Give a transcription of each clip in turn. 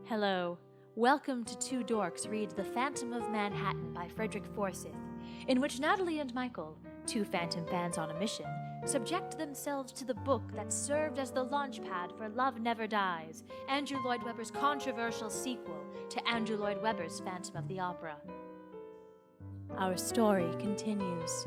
Hello. Welcome to Two Dorks Read The Phantom of Manhattan by Frederick Forsyth, in which Natalie and Michael, two Phantom fans on a mission, subject themselves to the book that served as the launchpad for Love Never Dies, Andrew Lloyd Webber's controversial sequel to Andrew Lloyd Webber's Phantom of the Opera. Our story continues.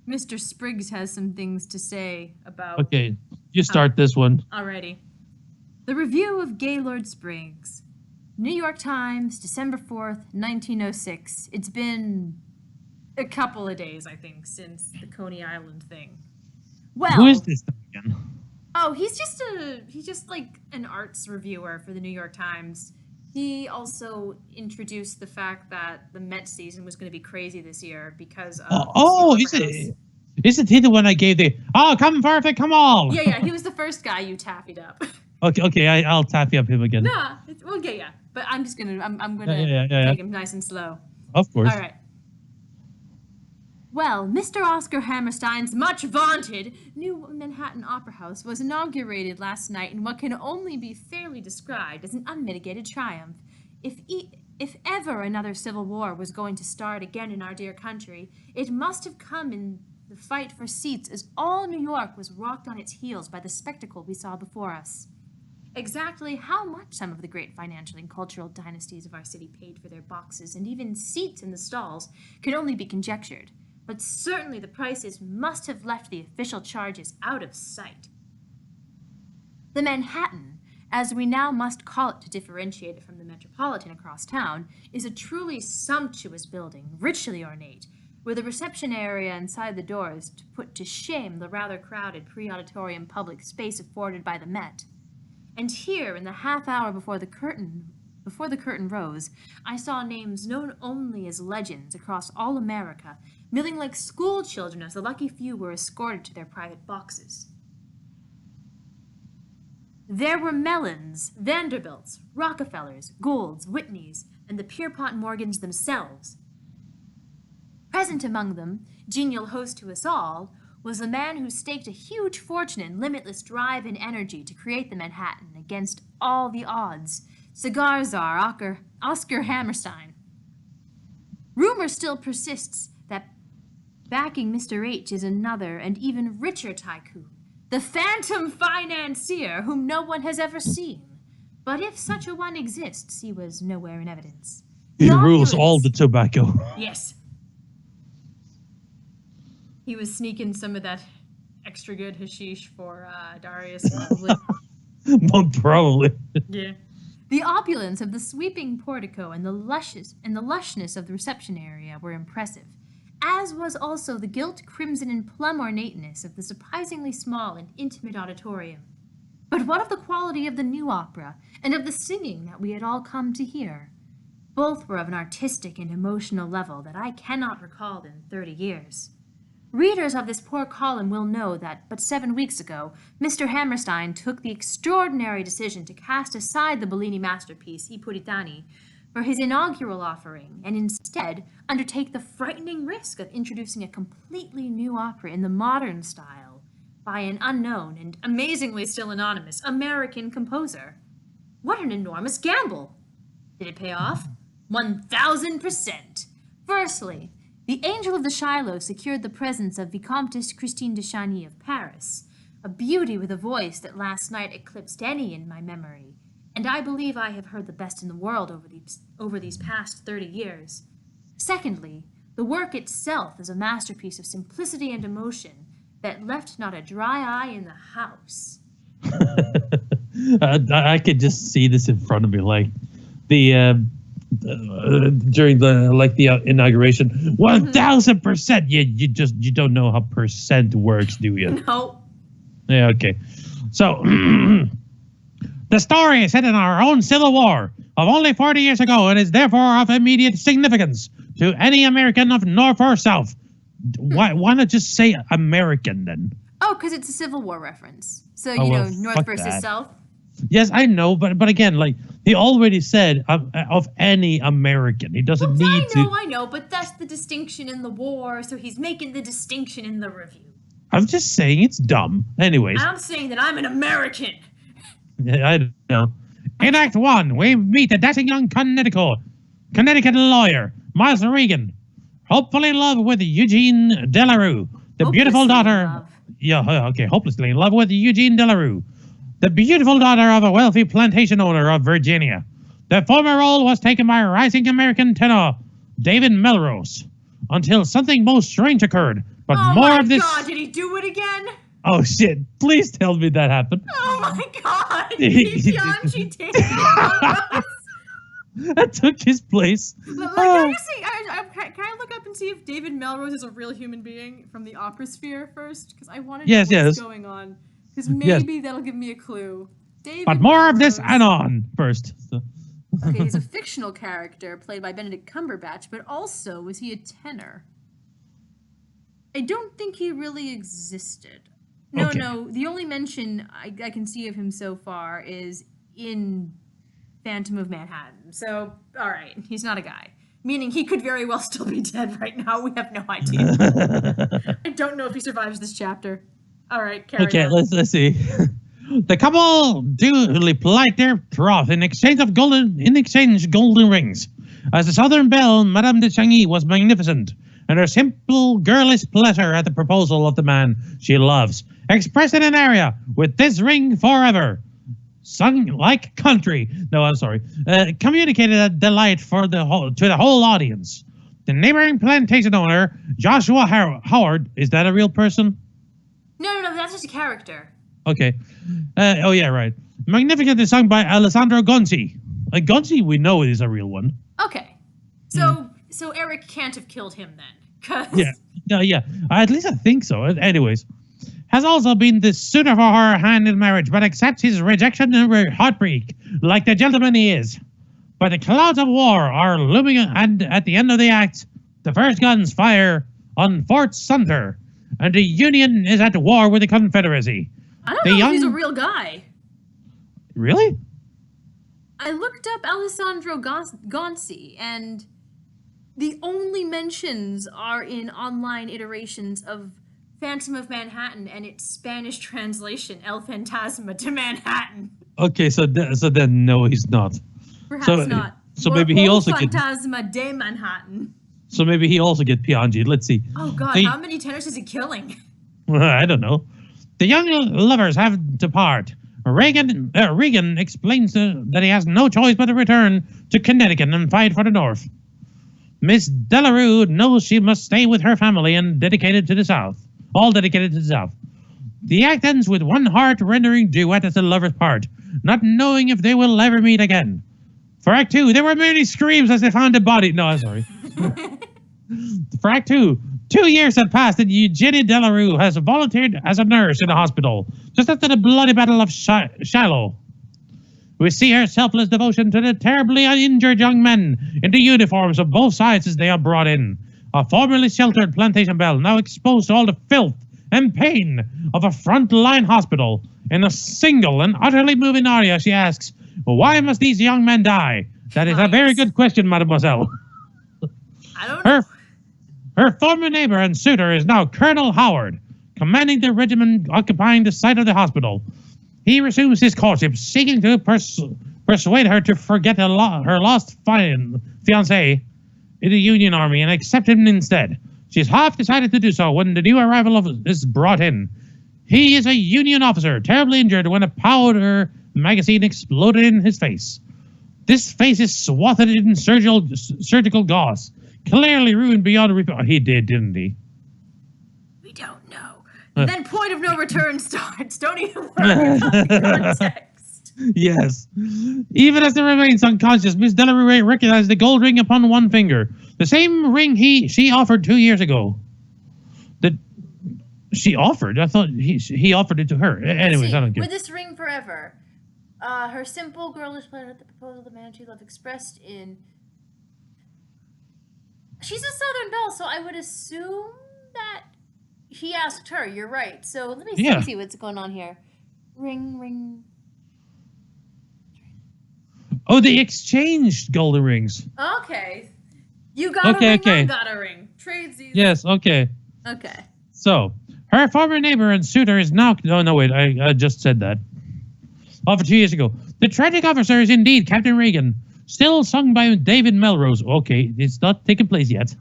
Mr. Spriggs has some things to say about... Okay, you start this one. Alrighty. The Review of Gaylord Spriggs. New York Times, December 4th, 1906. It's been a couple of days, I think, since the Coney Island thing. Well... Who is this again? Oh, he's just like an arts reviewer for the New York Times. He also introduced the fact that the Met season was going to be crazy this year because of... Is it he the one I gave the, come forth and come all? Yeah, he was the first guy you taffied up. Okay, I'll taffy up him again. Nah, yeah. But I'm just going to, I'm going to take him nice and slow. Of course. All right. Well, Mr. Oscar Hammerstein's much vaunted new Manhattan Opera House was inaugurated last night in what can only be fairly described as an unmitigated triumph. If ever another civil war was going to start again in our dear country, it must have come in the fight for seats as all New York was rocked on its heels by the spectacle we saw before us. Exactly how much some of the great financial and cultural dynasties of our city paid for their boxes and even seats in the stalls can only be conjectured. But certainly the prices must have left the official charges out of sight. The Manhattan, as we now must call it to differentiate it from the Metropolitan across town, is a truly sumptuous building, richly ornate, with a reception area inside the doors to put to shame the rather crowded pre-auditorium public space afforded by the Met. And here, in the half hour before the curtain rose, I saw names known only as legends across all America, milling like school children as the lucky few were escorted to their private boxes. There were Mellons, Vanderbilts, Rockefellers, Goulds, Whitneys, and the Pierpont Morgans themselves. Present among them, genial host to us all, was the man who staked a huge fortune and limitless drive and energy to create the Manhattan against all the odds, cigar czar Oscar Hammerstein. Rumor still persists that backing Mr. H is another and even richer tycoon, the phantom financier whom no one has ever seen. But if such a one exists, he was nowhere in evidence. He rules all the tobacco. Yes. He was sneaking some of that extra good hashish for Darius, probably. Probably. Yeah. The opulence of the sweeping portico and the lushness of the reception area were impressive, as was also the gilt, crimson, and plum ornateness of the surprisingly small and intimate auditorium. But what of the quality of the new opera, and of the singing that we had all come to hear? Both were of an artistic and emotional level that I cannot recall in 30 years. Readers of this poor column will know that but 7 weeks ago, Mr. Hammerstein took the extraordinary decision to cast aside the Bellini masterpiece, I Puritani, for his inaugural offering, and instead undertake the frightening risk of introducing a completely new opera in the modern style by an unknown and amazingly still anonymous American composer. What an enormous gamble! Did it pay off? 1,000%! Firstly, the Angel of the Shiloh secured the presence of Vicomtesse Christine de Chagny of Paris, a beauty with a voice that last night eclipsed any in my memory, and I believe I have heard the best in the world over these past 30 years. Secondly, the work itself is a masterpiece of simplicity and emotion that left not a dry eye in the house. I could just see this in front of me, like the during the inauguration. 1,000%. You don't know how percent works, do you? No. Yeah. Okay. So the story is set in our own Civil War of only 40 years ago and is therefore of immediate significance to any American of North or South. Why not just say American then? Oh, because it's a Civil War reference. So, North versus that. South. Yes, I know, but again, like he already said of any American, he doesn't need to. I know, but that's the distinction in the war, so he's making the distinction in the review. I'm just saying it's dumb. Anyways, I'm saying that I'm an American. I don't know. In Act 1, we meet the dashing young Connecticut lawyer, Miles Regan, hopefully in love with Eugene Delarue, the beautiful daughter. Hopelessly in love with Eugene Delarue, the beautiful daughter of a wealthy plantation owner of Virginia. The former role was taken by rising American tenor David Melrose until something most strange occurred. But more of this. Oh my God! Did he do it again? Oh shit! Please tell me that happened. Oh my God! Bianchi David Melrose. That took his place. Can I look up and see if David Melrose is a real human being from the opera sphere first? Because I want to know what's going on. Because maybe that'll give me a clue. But more of this anon first. So. Okay, he's a fictional character played by Benedict Cumberbatch, but also was he a tenor? I don't think he really existed. No, the only mention I can see of him so far is in Phantom of Manhattan. So, all right, he's not a guy. Meaning he could very well still be dead right now. We have no idea. I don't know if he survives this chapter. All right, carry on. Okay, let's see. The couple duly plight their troth in exchange golden rings. As the Southern belle, Madame de Changy was magnificent, and her simple, girlish pleasure at the proposal of the man she loves, expressed in an aria with this ring forever, sung like country. No, I'm sorry. Communicated a delight to the whole audience. The neighboring plantation owner, Joshua Howard, is that a real person? No, that's just a character. Okay. Right. Magnificently sung by Alessandro Gonzi. Gonzi, we know is a real one. Okay. So Erik can't have killed him then. Yeah. At least I think so. Anyways. Has also been the suitor for her hand in marriage, but accepts his rejection and heartbreak, like the gentleman he is. But the clouds of war are looming, and at the end of the act, the first guns fire on Fort Sumter, and the Union is at war with the Confederacy. I don't know if he's a real guy. Really? I looked up Alessandro Gonzi, and the only mentions are in online iterations of Phantom of Manhattan and its Spanish translation, El Fantasma de Manhattan. Okay, so then no, he's not. Perhaps not. So maybe he also gets Fantasma de Manhattan. So maybe he also get Piangi. Let's see. Oh God, how many tenors is he killing? I don't know. The young lovers have to part. Regan explains that he has no choice but to return to Connecticut and fight for the North. Miss Delarue knows she must stay with her family and dedicated to the South. All dedicated to the South. The act ends with one heart-rendering duet at the lovers' part, not knowing if they will ever meet again. For Act 2, there were many screams as they found a body. No, I'm sorry. For Act 2, 2 years had passed and Eugenie Delarue has volunteered as a nurse in a hospital, just after the bloody Battle of Shiloh. We see her selfless devotion to the terribly injured young men in the uniforms of both sides as they are brought in. A formerly sheltered plantation belle, now exposed to all the filth and pain of a front-line hospital. In a single and utterly moving aria, she asks, why must these young men die? That is a very good question, mademoiselle. I don't know. Her former neighbor and suitor is now Colonel Howard, commanding the regiment occupying the site of the hospital. He resumes his courtship, seeking to persuade her to forget her lost fiancé in the Union Army and accept him instead. She's half decided to do so when the new arrival is brought in. He is a Union officer, terribly injured when a powder magazine exploded in his face. This face is swathed in surgical gauze, clearly ruined beyond repair. He did, didn't he? We don't know. Then point of no return starts. Don't even worry about the context. Yes. Even as they remains unconscious, Miss Delarue recognized the gold ring upon one finger. The same ring she offered 2 years ago. She offered? I thought he offered it to her. Anyways, I don't care. With this ring forever. Her simple, girlish pleasure at the proposal of the man she loved expressed in... She's a Southern belle, so I would assume that he asked her. You're right. So let me see what's going on here. Ring. Oh, they exchanged golden rings. Okay. You got a ring, I got a ring. Trades easy. Yes, okay. Okay. So, Her former neighbor and suitor is now... Oh, no, wait, I just said that. Over 2 years ago. The tragic officer is indeed Captain Reagan, still sung by David Melrose. Okay, it's not taken place yet.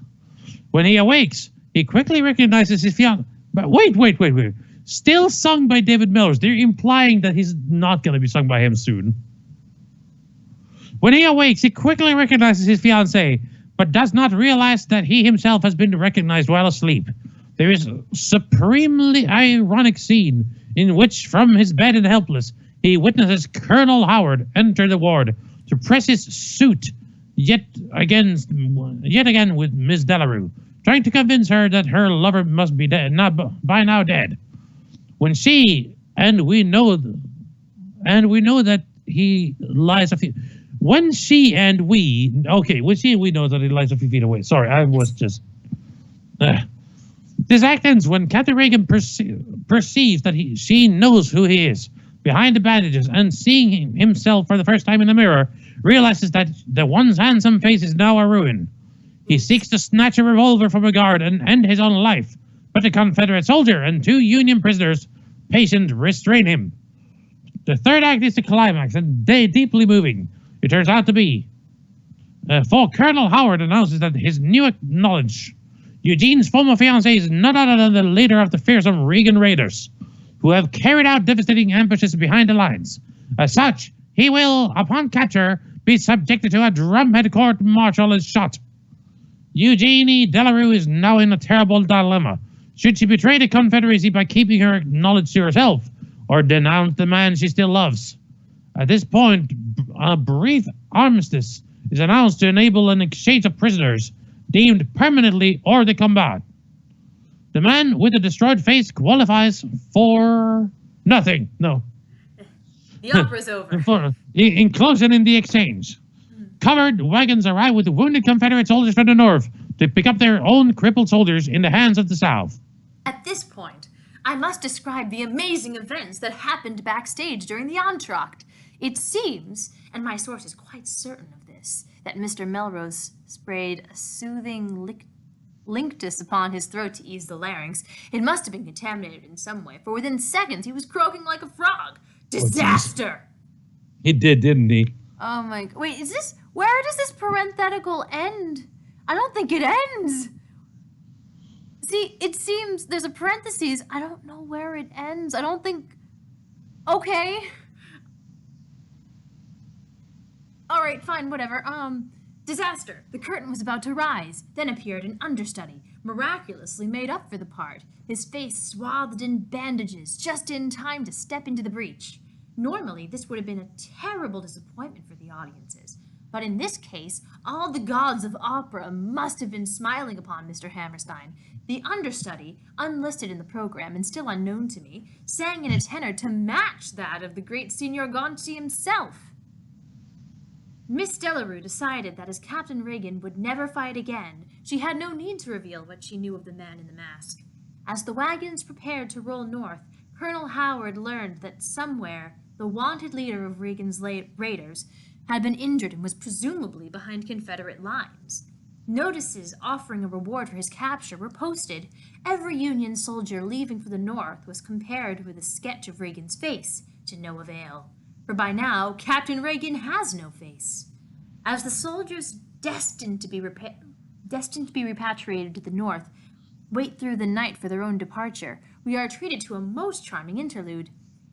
When he awakes, he quickly recognizes his fiancée. But wait. Still sung by David Melrose. They're implying that he's not going to be sung by him soon. When he awakes, he quickly recognizes his fiancée, but does not realize that he himself has been recognized while asleep. There is a supremely ironic scene in which, from his bed and helpless, he witnesses Colonel Howard enter the ward to press his suit yet again with Miss Delarue, trying to convince her that her lover must be dead, by now dead. When she and we know that he lies a few. When she and we know that he lies a few feet away. Sorry, I was just. This act ends when Captain Reagan perceives that she knows who he is behind the bandages, and seeing himself for the first time in the mirror, realizes that the once handsome face is now a ruin. He seeks to snatch a revolver from a guard and end his own life, but a Confederate soldier and 2 Union prisoners patient restrain him. The third act is the climax, and deeply moving. It turns out to be. For Colonel Howard announces that his new knowledge, Eugene's former fiancée, is none other than the leader of the fearsome Reagan Raiders, who have carried out devastating ambushes behind the lines. As such, he will, upon capture, be subjected to a drumhead court-martial and shot. Eugenie Delarue is now in a terrible dilemma. Should she betray the Confederacy by keeping her knowledge to herself, or denounce the man she still loves? At this point, a brief armistice is announced to enable an exchange of prisoners deemed permanently hors de combat. The man with the destroyed face qualifies for nothing. No. The opera's over. For inclusion in the exchange. Covered wagons arrive with wounded Confederate soldiers from the north to pick up their own crippled soldiers in the hands of the south. At this point, I must describe the amazing events that happened backstage during the entr'acte. It seems, and my source is quite certain of this, that Mr. Melrose sprayed a soothing linctus upon his throat to ease the larynx. It must have been contaminated in some way, for within seconds he was croaking like a frog. Disaster! He did, didn't he? Oh my... Wait, where does this parenthetical end? I don't think it ends. See, it seems there's a parentheses. I don't know where it ends. I don't think... Okay. All right, fine, whatever. Disaster. The curtain was about to rise. Then appeared an understudy, miraculously made up for the part, his face swathed in bandages, just in time to step into the breach. Normally, this would have been a terrible disappointment for the audiences. But in this case, all the gods of opera must have been smiling upon Mr. Hammerstein. The understudy, unlisted in the program and still unknown to me, sang in a tenor to match that of the great Signor Gonchi himself. Miss Delarue decided that as Captain Reagan would never fight again, she had no need to reveal what she knew of the man in the mask. As the wagons prepared to roll north, Colonel Howard learned that somewhere the wanted leader of Reagan's raiders had been injured and was presumably behind Confederate lines. Notices offering a reward for his capture were posted. Every Union soldier leaving for the North was compared with a sketch of Reagan's face, to no avail. For by now, Captain Reagan has no face. As the soldiers destined to be repatriated to the North wait through the night for their own departure, we are treated to a most charming interlude.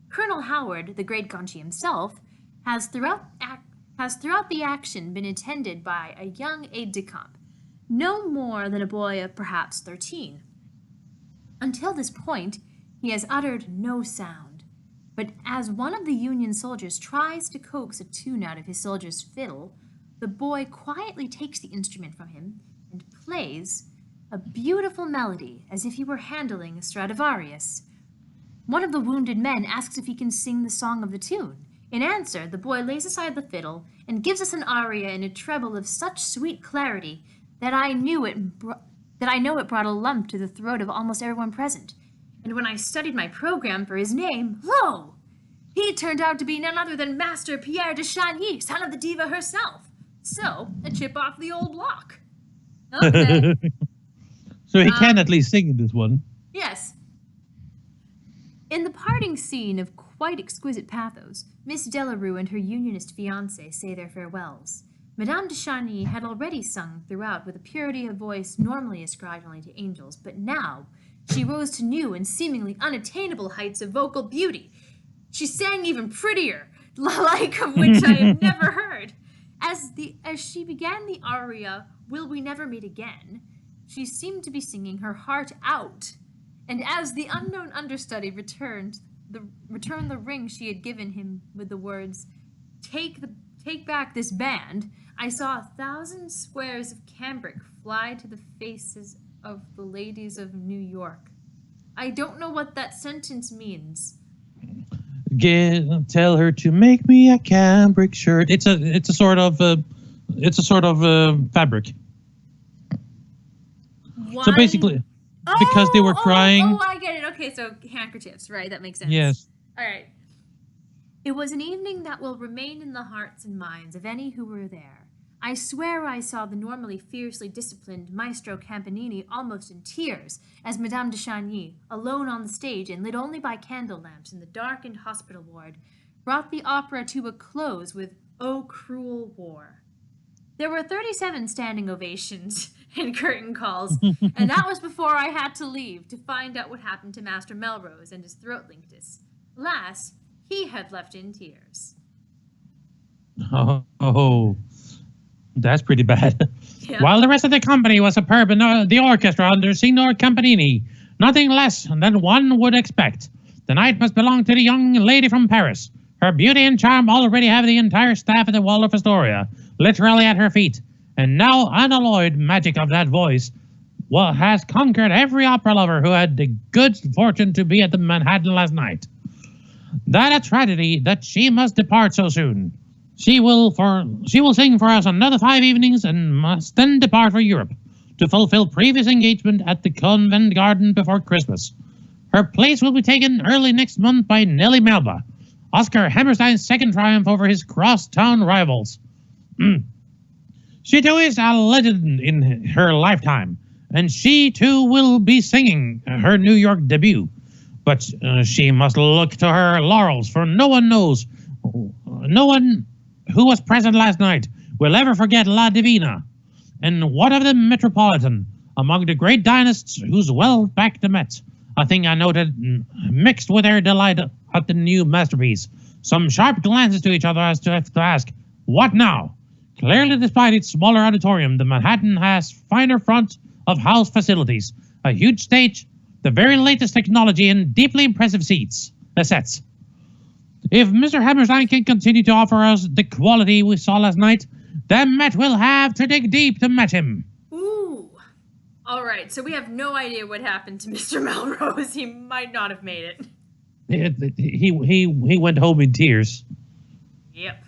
Colonel Howard, the great Gonchi himself, has throughout the action been attended by a young aide-de-camp, no more than a boy of perhaps 13. Until this point, he has uttered no sound, but as one of the Union soldiers tries to coax a tune out of his soldier's fiddle, the boy quietly takes the instrument from him and plays a beautiful melody as if he were handling a Stradivarius. One of the wounded men asks if he can sing the song of the tune. In answer, the boy lays aside the fiddle and gives us an aria in a treble of such sweet clarity that I know it brought a lump to the throat of almost everyone present. And when I studied my program for his name, lo! He turned out to be none other than Master Pierre de Chagny, son of the diva herself. So, a chip off the old block. Okay. So he can at least sing in this one. Yes. In the parting scene of quite exquisite pathos, Miss Delarue and her unionist fiancé say their farewells. Madame de Charny had already sung throughout with a purity of voice normally ascribed only to angels, but now she rose to new and seemingly unattainable heights of vocal beauty. She sang even prettier, like of which I have never heard. As she began the aria, "Will We Never Meet Again," she seemed to be singing her heart out. And as the unknown understudy returned the ring she had given him with the words, Take back this band," I saw 1,000 squares of cambric fly to the faces of the ladies of New York. I don't know what that sentence means. Tell her to make me a cambric shirt. It's a sort of fabric. So basically, because they were crying. Oh, I get it. Okay, so handkerchiefs, right? That makes sense. Yes. All right. It was an evening that will remain in the hearts and minds of any who were there. I swear I saw the normally fiercely disciplined Maestro Campanini almost in tears as Madame de Charny, alone on the stage and lit only by candle lamps in the darkened hospital ward, brought the opera to a close with "O Cruel War." There were 37 standing ovations and curtain calls, and that was before I had to leave to find out what happened to Master Melrose and his throat linctus. Alas, he had left in tears. Oh, that's pretty bad. Yeah. While the rest of the company was superb in the orchestra under Signor Campanini, nothing less than one would expect. The night must belong to the young lady from Paris. Her beauty and charm already have the entire staff at the Waldorf Astoria literally at her feet, and now unalloyed magic of that voice has conquered every opera lover who had the good fortune to be at the Manhattan last night. That a tragedy that she must depart so soon. She will sing for us another 5 evenings and must then depart for Europe to fulfill previous engagement at the Convent Garden before Christmas. Her place will be taken early next month by Nellie Melba, Oscar Hammerstein's second triumph over his crosstown rivals. She too is a legend in her lifetime, and she too will be singing her New York debut. But she must look to her laurels, for no one who was present last night will ever forget La Divina. And what of the Metropolitan, among the great dynasts whose wealth backed the Met? A thing I noted mixed with their delight at the new masterpiece. Some sharp glances to each other as to ask, what now? Clearly, despite its smaller auditorium, the Manhattan has finer front of house facilities, a huge stage, the very latest technology, and deeply impressive sets. If Mr. Hammerstein can continue to offer us the quality we saw last night, the Met will have to dig deep to match him. Ooh. All right, so we have no idea what happened to Mr. Melrose. He might not have made it. He went home in tears. Yep.